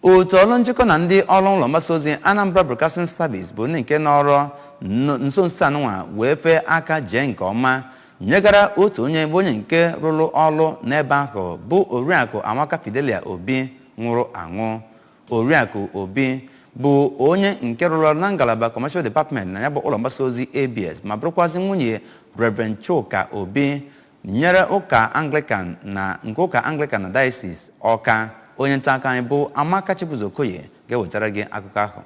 otu ọrụ njikọ na ndị ọrụ ụlọ mgbasa ozi Anambra Broadcasting Service bụ ndị nke nọrọ nso nso anụnwa wee fee aka jee nke ọma nyegara otu onye bụ onye nke rụrụ ọrụ n'ebe ahụ bụ Oriakụ Amaka Fidelia Obi nwụrụ anwụ. Oriakụ Obi bụ onye nke rụrụ ọrụ na ngalaba Commercial Department na ya bụ ụlọ mgbasa ozi ABS ma bụrụkwazị nwunye Reverend Chuka Obi nyere ụka Anglican na nke ụka Anglican na Diocese Ọka. Onye nta aka anyị bụ Amaka Chibuzokoye ga-ewetara gị akụkọ ahụ.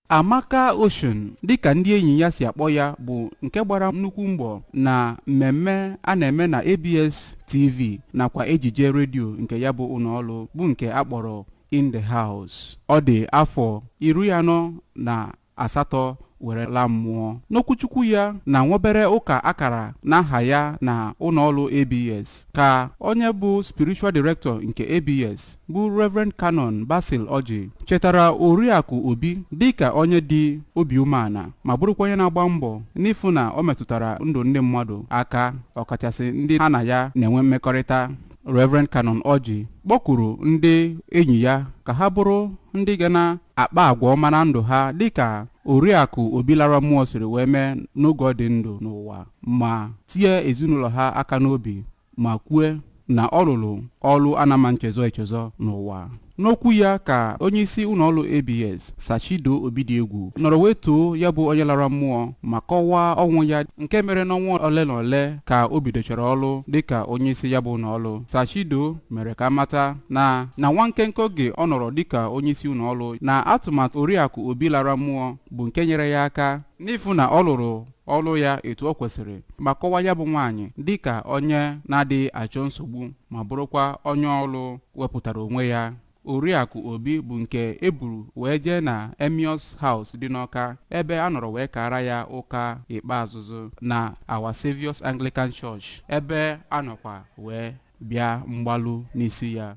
Amaka Ocean dịka ndị enyi ya si akpọ ya bụ nke gbara nnukwu mbọ na mmemme a na-eme na ABS TV nakwa ejije redio nke ya bụ ụlọọrụ bụ nke akpọrọ In the House. Ọ dị afọ 48 were la mmụọ. N'okwuchukwu ya na nwobere ụka akara n'aha ya na ụlọọrụ ABS ka onye bụ spiritual director nke ABS bụ Reverend Canon Basil Oji chetara Oriakụ Obi dịka onye dị obi umeala ma bụrụkwa onye na-agba mbọ n'ifu na o metụtara ndụ ndị mmadụ aka ọkachasị ndị ha na ya na-enwe mmekọrịta. Reverend Canon Oji kpọkuru ndị enyi ya ka ha bụrụ ndị ga na-akpa agwa ọma na ndụ ha dịka Oriakụ Obi lara mmụọ siri wee mee n'oge ọ dị ndụ n'ụwa ma tie ezinụlọ ha aka n'obi ma kwue na ọ rụrụ ọrụ anama nchezọ echezọ n'ụwa. N'okwu ya ka onye isi ụlọọrụ ABS Sachido Obidiegwu nọrọ wee too ya bụ onye lara mmụọ ma kọwaa ọnwụ ya nke mere n'ọnwa ole na ole ka o bidochara ọrụ dịka onye isi ya bụ ụlọọrụ. Sachido mere ka mata na nwa nkenke oge ọ nọrọ dịka onye isi ụlọọrụ na atụmatụ Oriakụ Obi lara mmụọ bụ nke nyere ya aka n'ifu na ọ lụrụ ọrụ ya etu o kwesịrị ma kọwaa ya bụ nwaanyị dịka onye na-adịghị achọ nsogbu ma bụrụkwa onye ọrụ wepụtara onwe ya. Oriakụ Obi bụ nke eburu wee jee na Emios House dị n'Ọka ebe a nọrọ wee kara ya ụka ikpeazụzụ na Our Saviour's Anglican Church ebe a nọkwa wee bịa mgbalụ n'isi ya.